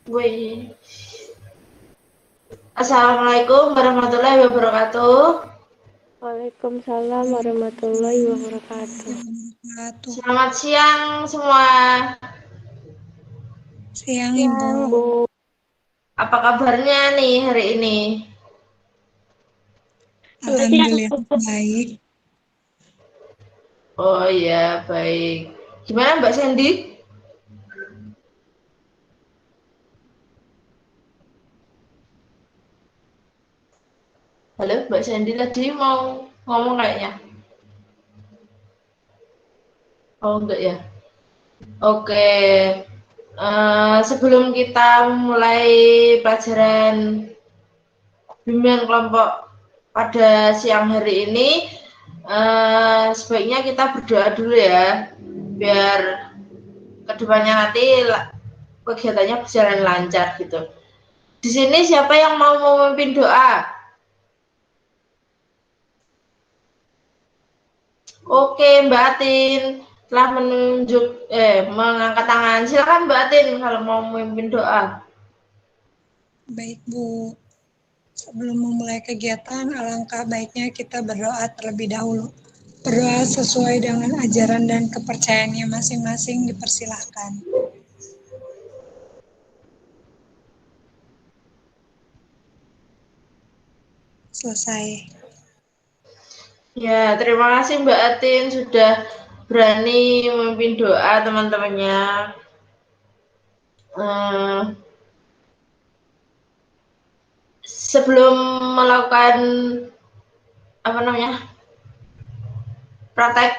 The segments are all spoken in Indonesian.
Wih. Assalamualaikum warahmatullahi wabarakatuh. Waalaikumsalam warahmatullahi wabarakatuh. Selamat siang semua. Siang, Siang, Ibu. Bu. Apa kabarnya nih hari ini? Alhamdulillah baik. Oh iya, baik. Gimana Mbak Sandy? Halo, Mbak Sandy tadi mau ngomong kayaknya. Oh enggak ya? Oke. Sebelum kita mulai pelajaran bimbingan kelompok pada siang hari ini, sebaiknya kita berdoa dulu ya, biar kedepannya nanti kegiatannya berjalan lancar gitu. Di sini siapa yang mau memimpin doa? Oke, Mbak Atin telah mengangkat tangan. Silakan Mbak Atin kalau mau memimpin doa. Baik, Bu. Sebelum memulai kegiatan, alangkah baiknya kita berdoa terlebih dahulu. Berdoa sesuai dengan ajaran dan kepercayaannya masing-masing, dipersilahkan. Selesai. Ya, terima kasih Mbak Atin sudah berani memimpin doa teman-temannya. Sebelum melakukan praktek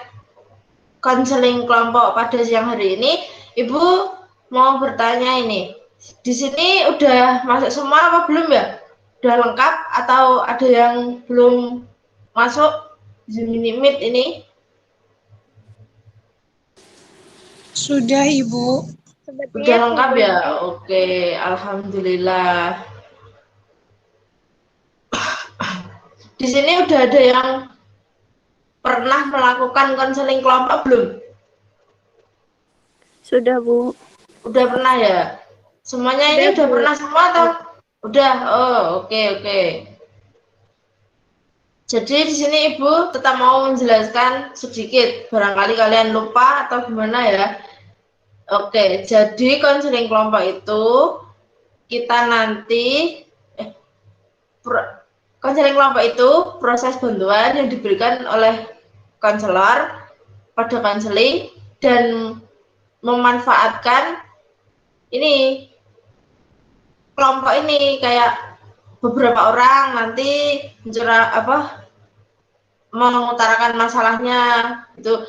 konseling kelompok pada siang hari ini, Ibu mau bertanya ini. Di sini udah masuk semua apa belum ya? Udah lengkap atau ada yang belum masuk Zoom Meet ini? Sudah, Ibu. Udah lengkap ya? Oke, alhamdulillah. Di sini udah ada yang pernah melakukan konseling kelompok belum? Sudah, Bu. Udah pernah ya? Semuanya ini udah Bu. pernah semua atau? Udah. Oh, oke. Jadi di sini Ibu tetap mau menjelaskan sedikit. Barangkali kalian lupa atau gimana ya? Oke, jadi konseling kelompok itu kita nanti konseling kelompok itu proses bantuan yang diberikan oleh konselor pada konseling dan memanfaatkan ini kelompok ini kayak beberapa orang nanti mengutarakan masalahnya itu,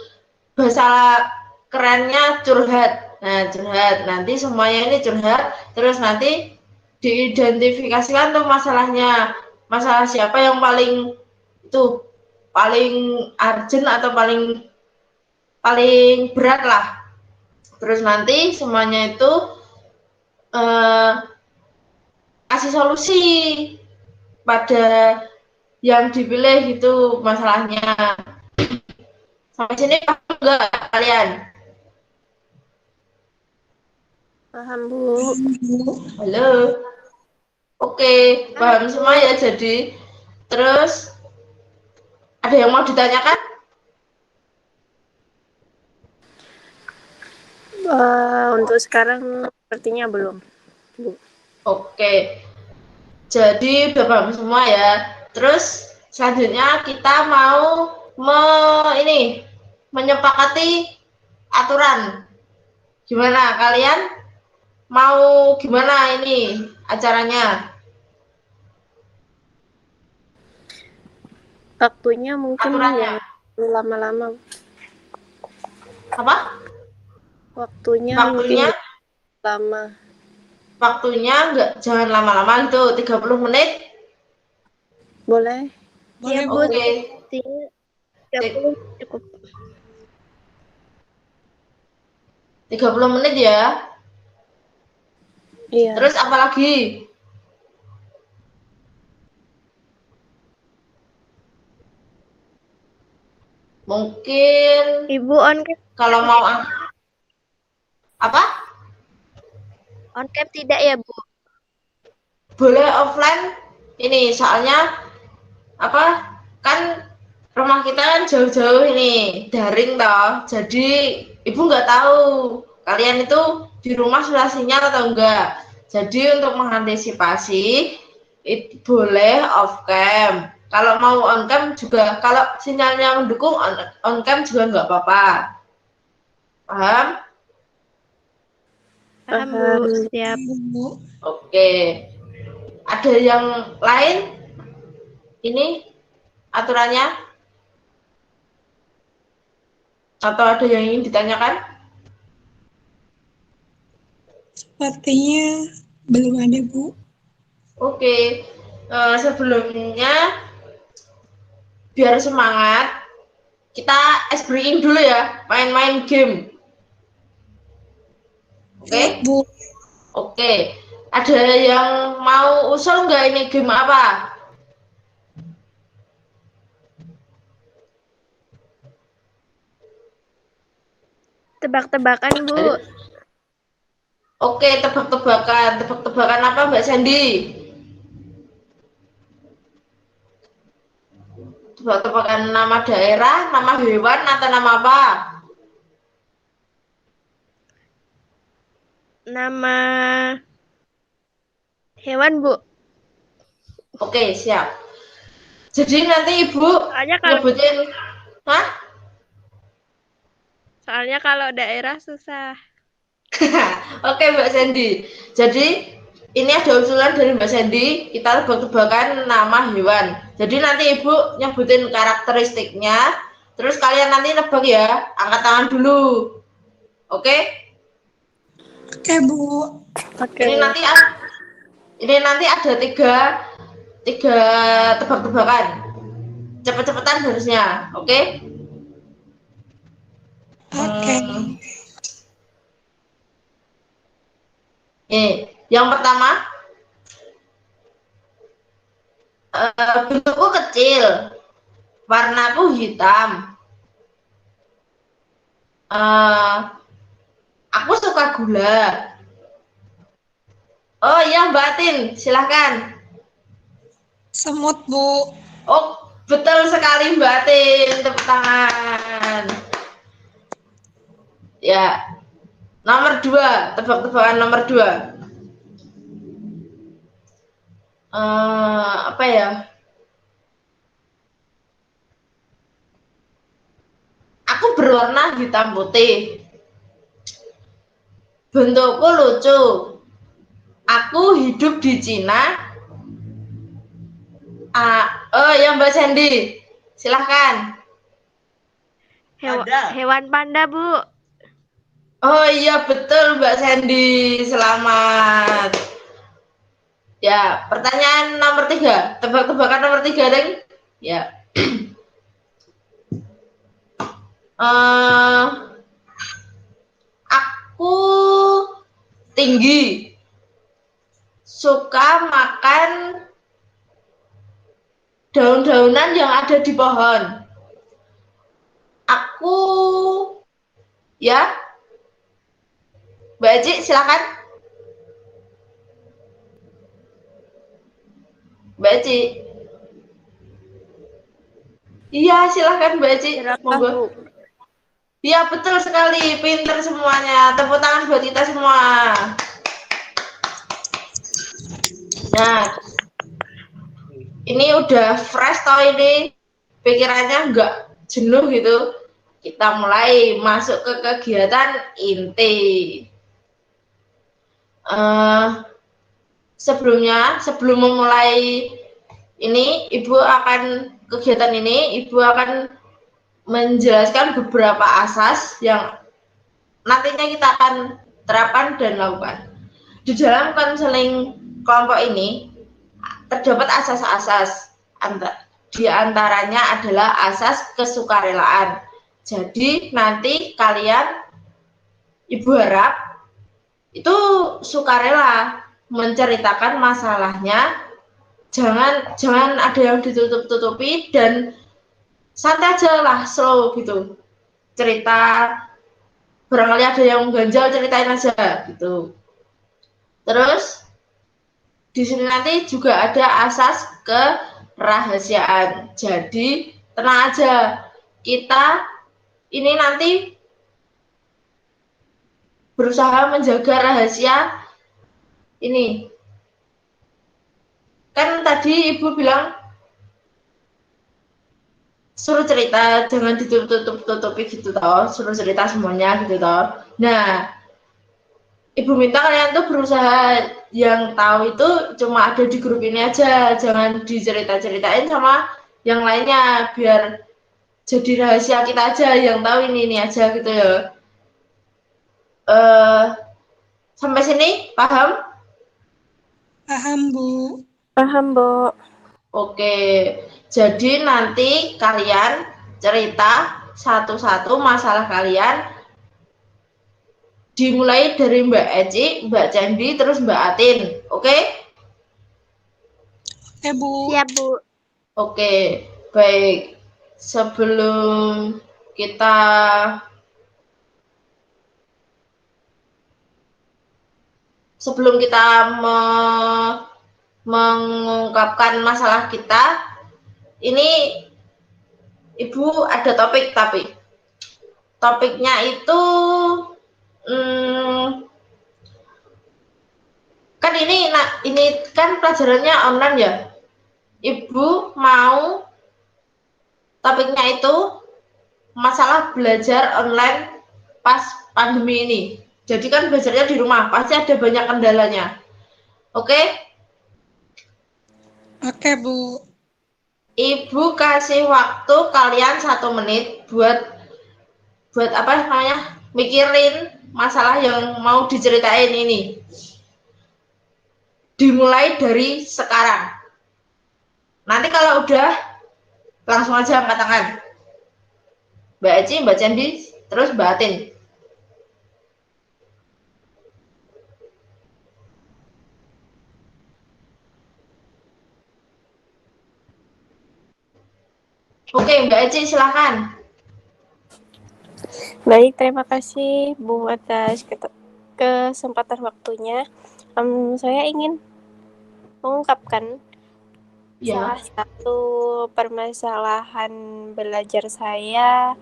bahasa kerennya curhat. Nah, curhat nanti semuanya ini curhat, terus nanti diidentifikasikan tuh masalahnya, masalah siapa yang paling urgent atau paling berat lah. Terus nanti semuanya itu kasih solusi pada yang dipilih gitu masalahnya. Sampai sini paham nggak kalian? Paham, Bu. Halo. Oke, paham semua ya. Jadi terus ada yang mau ditanyakan? Untuk sekarang sepertinya belum, Bu. Oke. Jadi udah paham semua ya. Terus selanjutnya kita mau menyepakati aturan. Gimana kalian? Mau gimana ini acaranya? Waktunya mungkin Aturannya jangan lama-lama. apa? Mungkin Waktunya lama. jangan lama-lama gitu, 30 menit. Boleh? Boleh, Ya, Bu. Bu. Oke. 30 cukup. 30 menit ya. Iya. Terus apa lagi? Mungkin Ibu on kalau mau apa? On cam tidak ya, Bu? Boleh offline ini soalnya apa kan rumah kita kan jauh-jauh ini daring toh, jadi ibu nggak tahu kalian itu di rumah sudah sinyal atau enggak. Jadi untuk mengantisipasi itu boleh off cam, kalau mau on cam juga, kalau sinyalnya mendukung on cam juga nggak apa-apa. Paham? Paham, Bu. Iya, Siap. Bu. Oke, ada yang lain ini aturannya atau ada yang ingin ditanyakan? Sepertinya belum ada, Bu. Oke, sebelumnya biar semangat, kita ice breaking dulu ya, main-main game. Siap, Oke? Bu. Oke. Ada yang mau usul nggak ini game apa? Tebak-tebakan, Bu. Oke, tebak-tebakan. Tebak-tebakan apa, Mbak Sandy? Tebak-tebakan nama daerah, nama hewan, atau nama apa? Nama hewan, Bu. Oke, siap. Jadi nanti Ibu nyebutin, hah? Soalnya kalau daerah susah. Oke, Mbak Sandy. Jadi ini ada usulan dari Mbak Sandy, kita tebak-tebakan nama hewan. Jadi nanti Ibu nyebutin karakteristiknya, terus kalian nanti nebak ya, angkat tangan dulu. Oke? Oke, Bu. Oke. Ini nanti ada tiga tebak-tebakan. Cepet-cepetan harusnya, oke? Oke. Yang pertama, bentukku kecil, warnaku hitam. Aku suka gula. Oh iya, Mbak Tin, silahkan. Semut, Bu. Oh, betul sekali Mbak Tin, tepuk tangan. Ya, nomor 2, tebak-tebakan nomor 2. Apa ya? Aku berwarna hitam putih. Bentukku lucu. Aku hidup di Cina. Yang Mbak Sandy, silahkan. Hewan panda, Bu. Oh iya betul Mbak Sandy, selamat. Ya, pertanyaan nomor 3, tebak-tebakan nomor 3, Deng. Ya. Aku tinggi, suka makan daun-daunan yang ada di pohon. Aku, ya, Mbak Aji, silakan. Mbak Aji. Iya, silakan Mbak Aji. Monggo. Bu. Iya, betul sekali. Pinter semuanya. Tepuk tangan buat kita semua. Nah, ini udah fresh toh ini. Pikirannya nggak jenuh gitu. Kita mulai masuk ke kegiatan inti. Sebelum memulai ini, kegiatan ini, Ibu akan menjelaskan beberapa asas yang nantinya kita akan terapkan dan lakukan. Di dalam konseling kelompok ini terdapat asas-asas, di antaranya adalah asas kesukarelaan. Jadi nanti kalian, Ibu harap itu sukarela menceritakan masalahnya, jangan ada yang ditutup-tutupi, dan santai aja lah, slow gitu cerita. Barangkali ada yang ganjal, ceritain aja gitu. Terus di sini nanti juga ada asas kerahasiaan. Jadi tenang aja, kita ini nanti berusaha menjaga rahasia ini. Kan tadi Ibu bilang suruh cerita, jangan ditutup-tutupi gitu toh, suruh cerita semuanya gitu toh. Nah, Ibu minta kalian tuh berusaha yang tahu itu cuma ada di grup ini aja, jangan dicerita-ceritain sama yang lainnya, biar jadi rahasia kita aja yang tahu ini aja gitu ya. Sampai sini paham? Paham, Bu. Paham, Bu. Oke, jadi nanti kalian cerita satu-satu masalah kalian, dimulai dari Mbak Eci, Mbak Candi, terus Mbak Atin. Oke? Oke, Bu. Siap, Bu. Oke, baik. Sebelum kita mengungkapkan masalah kita, ini Ibu ada topik, tapi topiknya itu kan ini kan pelajarannya online ya. Ibu mau topiknya itu masalah belajar online pas pandemi ini. Jadi kan belajarnya di rumah, pasti ada banyak kendalanya. Oke? Oke, Bu. Ibu kasih waktu kalian 1 menit buat apa namanya, mikirin masalah yang mau diceritain ini. Dimulai dari sekarang. Nanti kalau udah, langsung aja angkat tangan. Mbak Eci, Mbak Candi, terus Mbak Atin. Oke, Mbak Eci silakan. Baik, terima kasih Bu atas kesempatan waktunya. Saya ingin mengungkapkan salah satu permasalahan belajar saya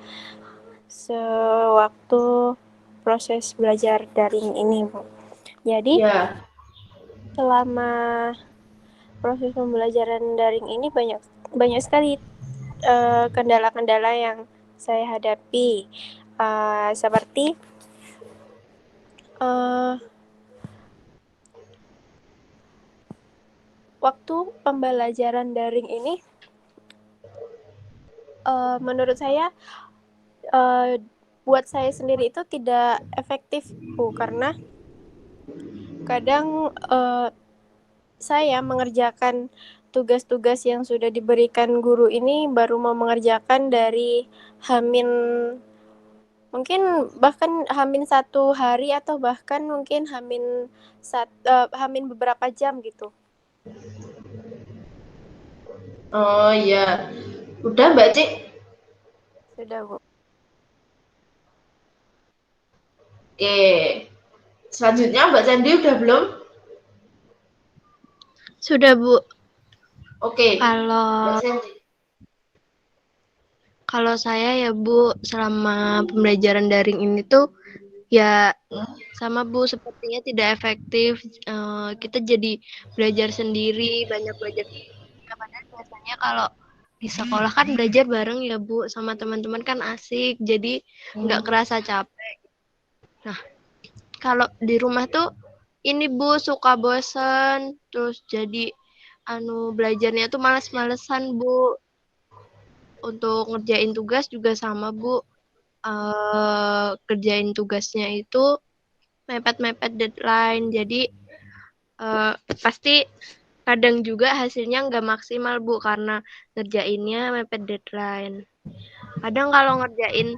sewaktu proses belajar daring ini, Bu. Jadi, selama proses pembelajaran daring ini banyak sekali kendala-kendala yang saya hadapi, seperti waktu pembelajaran daring ini, menurut saya buat saya sendiri itu tidak efektif, Bu, karena kadang saya mengerjakan tugas-tugas yang sudah diberikan guru ini baru mau mengerjakan dari mungkin bahkan Hamin 1 hari atau bahkan mungkin Hamin beberapa jam gitu. Oh iya, udah Mbak Cik? Sudah, Bu. Oke, selanjutnya Mbak Candi udah belum? Sudah, Bu. Oke. Kalau saya ya Bu, selama pembelajaran daring ini tuh ya sama Bu, sepertinya tidak efektif. Kita jadi belajar sendiri, banyak belajar. Padahal biasanya kalau di sekolah kan belajar bareng ya Bu, sama teman-teman kan asik, jadi nggak kerasa capek. Nah, kalau di rumah tuh ini Bu suka bosen, terus jadi belajarnya tuh males-malesan Bu. Untuk ngerjain tugas juga sama Bu, kerjain tugasnya itu mepet-mepet deadline, jadi pasti kadang juga hasilnya nggak maksimal Bu, karena ngerjainnya mepet deadline. Kadang kalau ngerjain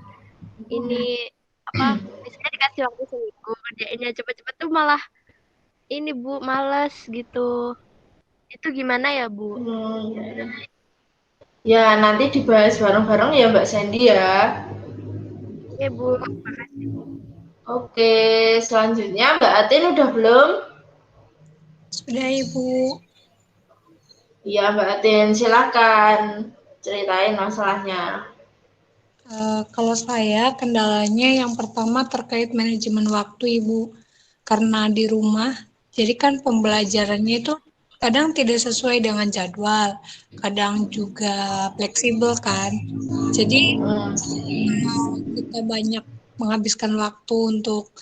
ini misalnya dikasih waktu seminggu, ngerjainnya cepet-cepet tuh malah ini Bu, males gitu. Itu gimana ya Bu? Ya, nanti dibahas bareng-bareng ya Mbak Sandy ya. Oke Bu, makasih. Oke, selanjutnya Mbak Atin udah belum? Sudah Ibu. Iya Mbak Atin, silakan ceritain masalahnya. Kalau saya kendalanya yang pertama terkait manajemen waktu Ibu. Karena di rumah, jadi kan pembelajarannya itu kadang tidak sesuai dengan jadwal, kadang juga fleksibel kan. Jadi kita banyak menghabiskan waktu untuk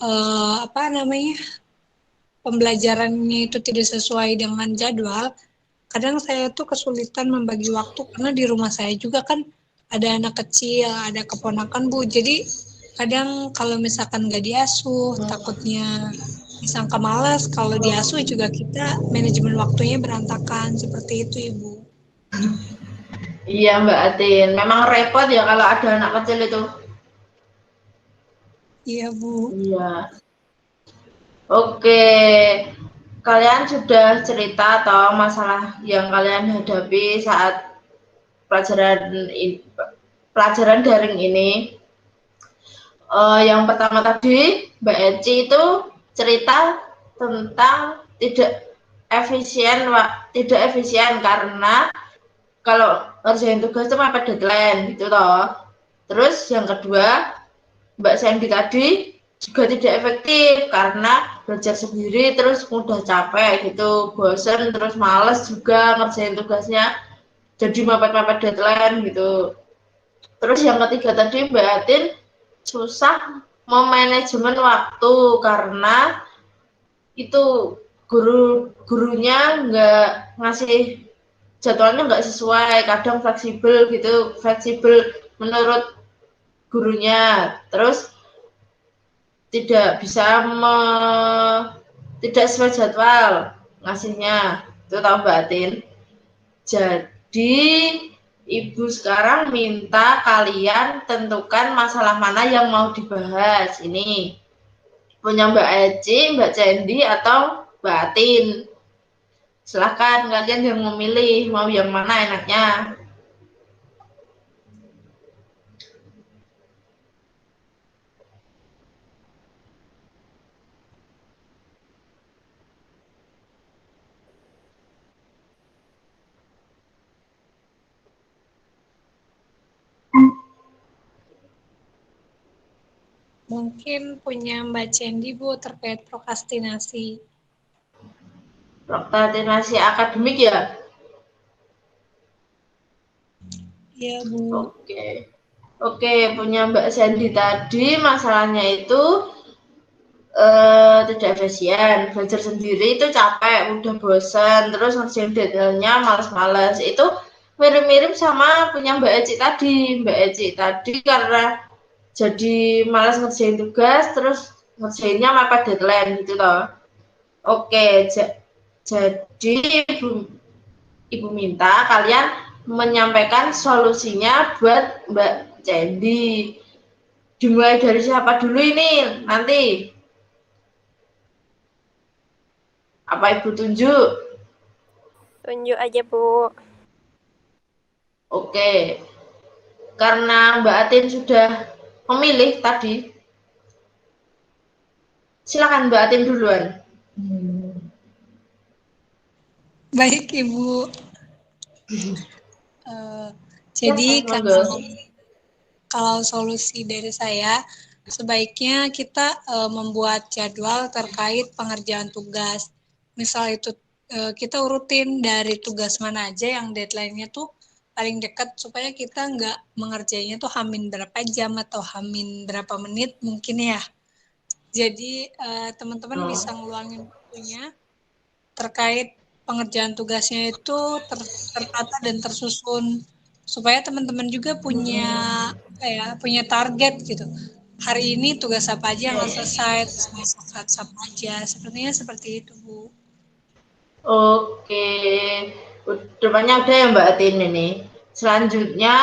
apa namanya pembelajarannya itu tidak sesuai dengan jadwal. Kadang saya tuh kesulitan membagi waktu karena di rumah saya juga kan ada anak kecil, ada keponakan Bu. Jadi kadang kalau misalkan nggak diasuh, takutnya disangka malas. Kalau diasuh juga kita manajemen waktunya berantakan seperti itu Ibu. Iya Mbak Atin, memang repot ya kalau ada anak kecil itu. Iya Bu. Iya. Oke, kalian sudah cerita atau masalah yang kalian hadapi saat pelajaran daring ini. Yang pertama tadi Mbak Eci itu cerita tentang tidak efisien karena kalau ngerjain tugas itu mepet deadline gitu toh. Terus yang kedua Mbak Sandy tadi juga tidak efektif karena belajar sendiri terus mudah capek gitu, bosen terus males juga ngerjain tugasnya jadi mepet-mepet deadline gitu. Terus yang ketiga tadi Mbak Atin susah memanajemen waktu karena itu gurunya nggak ngasih jadwalnya nggak sesuai, kadang fleksibel menurut gurunya, terus tidak bisa tidak sesuai jadwal ngasihnya, itu tahu Mbak Atin. Jadi Ibu sekarang minta kalian tentukan masalah mana yang mau dibahas. Ini punya Mbak Eci, Mbak Cendi, atau Mbak Atin. Silahkan kalian yang memilih mau yang mana enaknya. Mungkin punya Mbak Cendi Bu terkait prokrastinasi. Prokrastinasi akademik ya? Iya Bu. Oke, punya Mbak Sandy tadi masalahnya itu tidak efisien, belajar sendiri itu capek, udah bosan, terus ngerjain deadline-nya males-males. Itu mirip-mirip sama punya Mbak Eci tadi. Mbak Eci tadi karena jadi malas ngerjain tugas, terus ngerjainnya mepet deadline gitu loh. Oke, jadi Ibu minta kalian menyampaikan solusinya buat Mbak Cendi. Dimulai dari siapa dulu ini nanti? Apa Ibu tunjuk? Tunjuk aja Bu. Oke, karena Mbak Atin sudah memilih tadi, silakan Mbak Atin duluan. Baik Ibu. Jadi kalau solusi dari saya, sebaiknya kita membuat jadwal terkait pengerjaan tugas. Misal itu kita urutin dari tugas mana aja yang deadline-nya tuh paling dekat supaya kita nggak mengerjainnya tuh hamin berapa jam atau hamin berapa menit mungkin ya. Jadi teman-teman bisa ngeluangin waktunya terkait pengerjaan tugasnya itu tertata dan tersusun supaya teman-teman juga punya target gitu. Hari ini tugas apa aja yang harus selesai, tugas apa aja. Sepertinya seperti itu, Bu. Oke, depannya udah ya Mbak Atin ini. Selanjutnya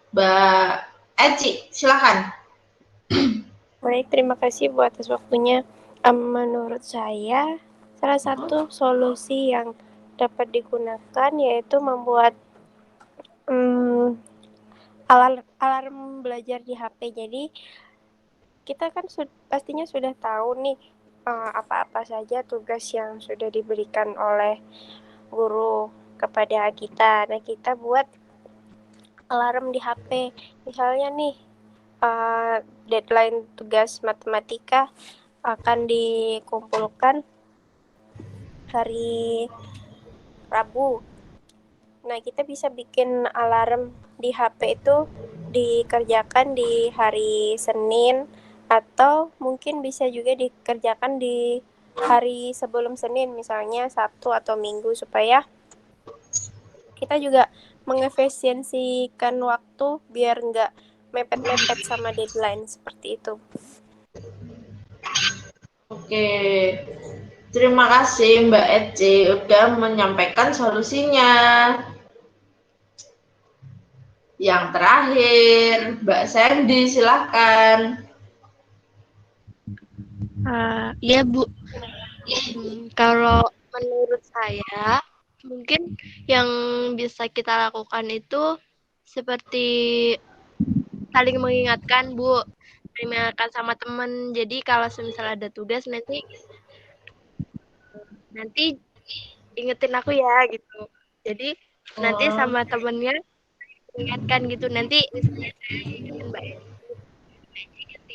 Mbak Eci, silakan. Baik, terima kasih Bu atas waktunya. Menurut saya, salah satu solusi yang dapat digunakan yaitu membuat alarm belajar di HP. Jadi kita kan pastinya sudah tahu nih apa-apa saja tugas yang sudah diberikan oleh guru kepada kita. Nah, kita buat alarm di HP. Misalnya nih, deadline tugas matematika akan dikumpulkan hari Rabu. Nah, kita bisa bikin alarm di HP itu dikerjakan di hari Senin, atau mungkin bisa juga dikerjakan di hari sebelum Senin, misalnya Sabtu atau Minggu, supaya kita juga mengefisiensikan waktu biar nggak mepet-mepet sama deadline seperti itu. Oke, terima kasih Mbak Eci udah menyampaikan solusinya. Yang terakhir, Mbak Sandy, silahkan. Iya Bu, kalau menurut saya mungkin yang bisa kita lakukan itu seperti saling mengingatkan Bu, mengingatkan sama teman. Jadi kalau semisal ada tugas nanti ingetin aku ya gitu. Jadi nanti sama temennya ingatkan gitu. Nanti misalnya saya ingetin Mbak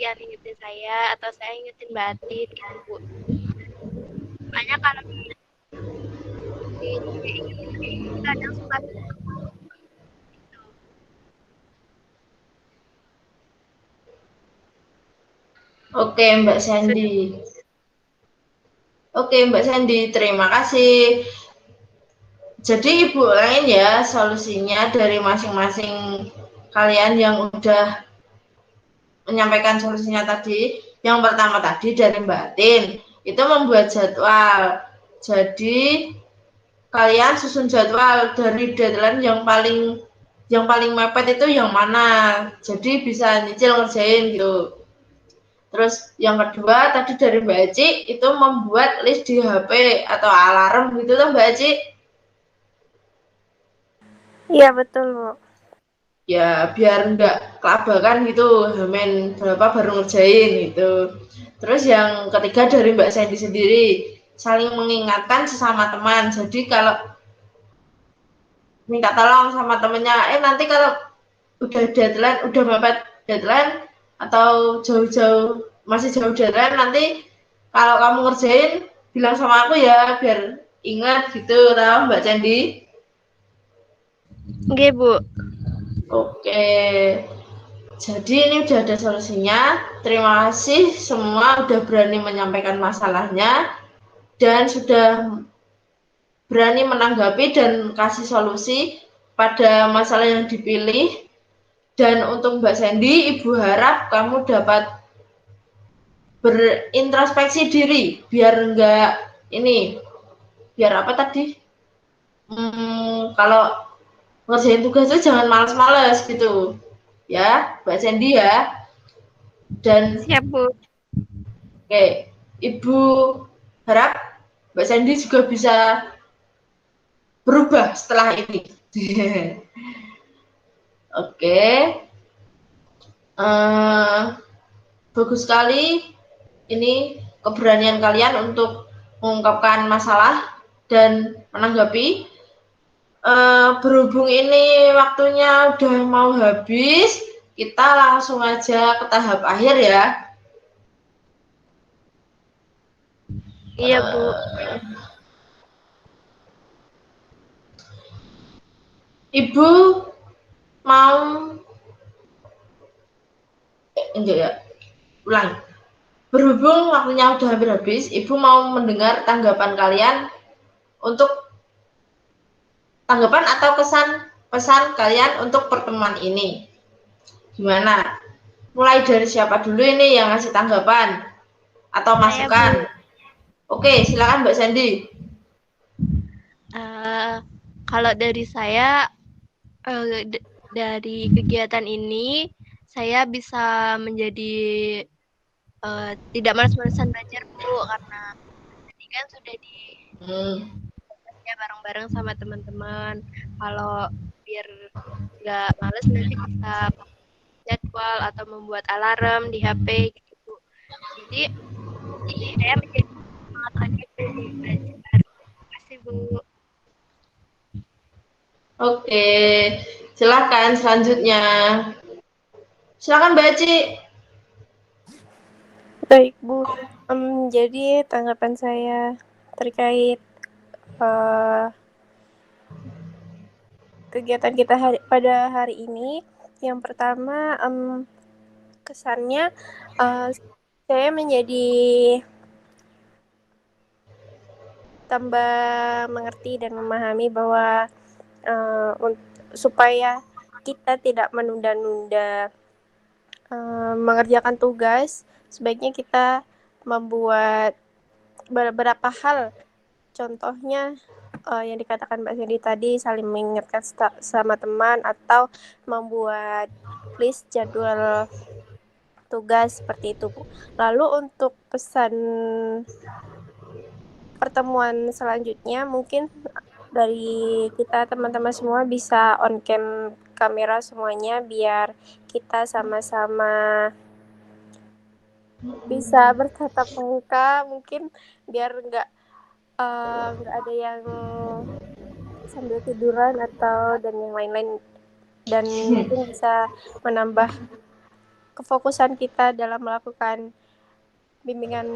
ingetin saya, atau saya ingetin Mbak Atin gitu Bu. Makanya kalau kadang suka Oke, Mbak Sandy. Oke, Mbak Sandy, terima kasih. Jadi Ibu lain ya solusinya dari masing-masing kalian yang udah menyampaikan solusinya tadi. Yang pertama tadi dari Mbak Tin, itu membuat jadwal. Jadi kalian susun jadwal dari deadline yang paling mepet itu yang mana. Jadi bisa nyicil ngerjain gitu. Terus yang kedua tadi dari Mbak Eci itu membuat list di HP atau alarm gitu loh Mbak Eci. Iya betul Bu. Ya biar nggak kelabakan gitu, hamin berapa baru ngerjain gitu. Terus yang ketiga dari Mbak Sandy sendiri, saling mengingatkan sesama teman. Jadi kalau minta tolong sama temennya, nanti kalau udah deadline, udah mepet deadline atau jauh-jauh masih jauh deadline, nanti kalau kamu ngerjain bilang sama aku ya biar ingat gitu, tau Mbak Sandy. Oke Bu. Oke, jadi ini udah ada solusinya. Terima kasih semua udah berani menyampaikan masalahnya dan sudah berani menanggapi dan kasih solusi pada masalah yang dipilih. Dan untuk Mbak Sandy, Ibu harap kamu dapat berintrospeksi diri biar enggak biar apa tadi? Kalau ngerjain tugas itu jangan males-males gitu. Ya, Mbak Sandy ya. Dan Siap Bu. Oke, Ibu harap Mbak Sandy juga bisa berubah setelah ini. Oke, bagus sekali ini keberanian kalian untuk mengungkapkan masalah dan menanggapi. Berhubung ini waktunya udah mau habis, kita langsung aja ke tahap akhir ya. Iya Bu. Ibu mau enggak ya, ulang. Berhubung waktunya udah hampir habis, Ibu mau mendengar tanggapan kalian untuk tanggapan atau pesan kalian untuk pertemuan ini. Gimana? Mulai dari siapa dulu ini yang ngasih tanggapan atau masukan? Oke, silakan Mbak Sandy. Kalau dari saya, dari kegiatan ini, saya bisa menjadi tidak malas-malasan belajar Bu, karena tadi kan sudah di bareng-bareng sama teman-teman. Kalau biar nggak males nanti bisa jadwal atau membuat alarm di HP gitu Bu. Jadi saya menjadi semangat lagi Bu belajar. Terima kasih Bu. Oke, silakan selanjutnya. Silakan Mbak Ci. Baik Bu, jadi tanggapan saya terkait kegiatan kita pada hari ini, yang pertama kesannya saya menjadi tambah mengerti dan memahami bahwa supaya kita tidak menunda-nunda mengerjakan tugas, sebaiknya kita membuat beberapa hal. Contohnya yang dikatakan Mbak Cindy tadi, saling mengingatkan sama teman atau membuat list jadwal tugas seperti itu, Bu. Lalu untuk pesan pertemuan selanjutnya, mungkin dari kita teman-teman semua bisa on cam kamera semuanya biar kita sama-sama bisa bertatap muka, mungkin biar nggak ada yang sambil tiduran atau dan yang lain-lain, dan mungkin bisa menambah kefokusan kita dalam melakukan bimbingan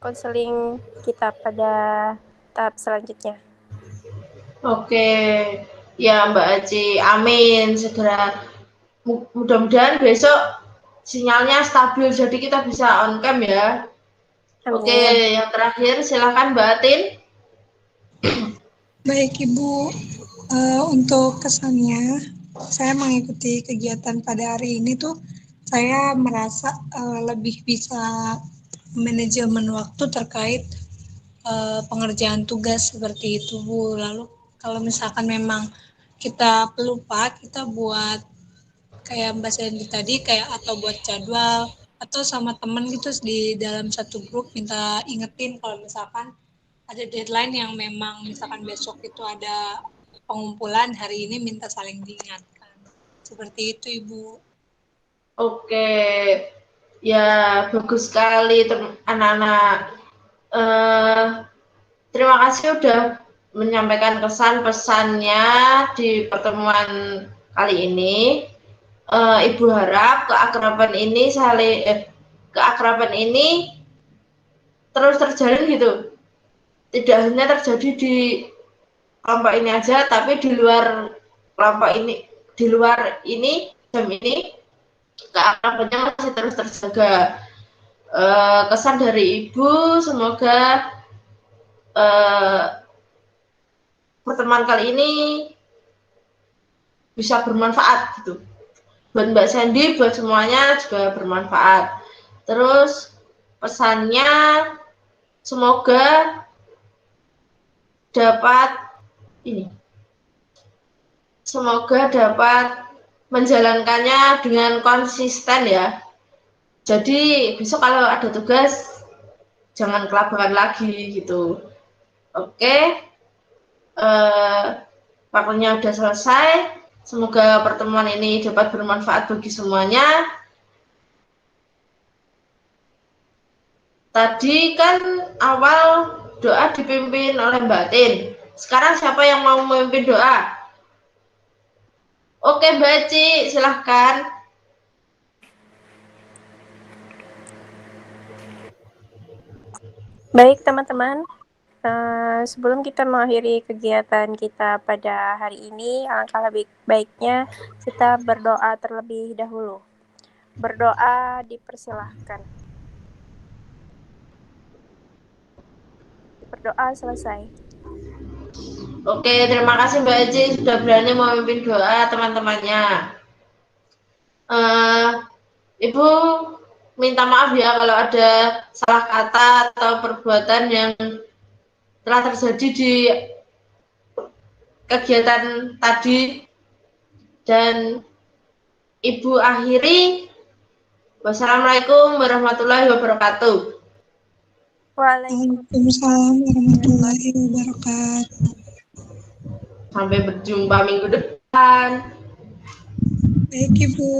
konseling kita pada tahap selanjutnya. Oke, ya Mbak Aci, amin. Segera, mudah-mudahan besok sinyalnya stabil, jadi kita bisa on cam ya. Amin. Oke, yang terakhir silakan Mbak Atin. Baik Ibu, untuk kesannya, saya mengikuti kegiatan pada hari ini tuh, saya merasa lebih bisa manajemen waktu terkait pengerjaan tugas seperti itu Bu. Lalu kalau misalkan memang kita pelupa, kita buat kayak Mbak Sandy tadi, kayak atau buat jadwal atau sama temen gitu di dalam satu grup minta ingetin kalau misalkan ada deadline yang memang misalkan besok itu ada pengumpulan, hari ini minta saling diingatkan. Seperti itu Ibu. Oke, ya bagus sekali anak-anak. Terima kasih sudah menyampaikan kesan pesannya di pertemuan kali ini. Ibu harap keakraban ini terus terjalin gitu. Tidak hanya terjadi di kelompok ini aja, tapi di luar kelompok ini, di luar ini, jam ini, keakrabannya masih terus terjaga. Kesan dari Ibu, semoga pertemuan kali ini bisa bermanfaat gitu. Buat Mbak Sandy, buat semuanya juga bermanfaat. Terus pesannya semoga dapat menjalankannya dengan konsisten ya. Jadi besok kalau ada tugas jangan kelabakan lagi gitu. Oke, waktunya udah selesai. Semoga pertemuan ini dapat bermanfaat bagi semuanya. Tadi kan awal doa dipimpin oleh Mbak Tin. Sekarang siapa yang mau memimpin doa? Oke Mbak Ci, silahkan. Baik teman-teman, sebelum kita mengakhiri kegiatan kita pada hari ini, alangkah lebih baiknya kita berdoa terlebih dahulu. Berdoa dipersilahkan. Berdoa selesai. Oke, terima kasih Mbak Ci sudah berani memimpin doa teman-temannya. Ibu minta maaf ya kalau ada salah kata atau perbuatan yang telah terjadi di kegiatan tadi, dan Ibu akhiri. Wassalamualaikum warahmatullahi wabarakatuh. Waalaikumsalam warahmatullahi wabarakatuh. Sampai berjumpa minggu depan. Baik Ibu.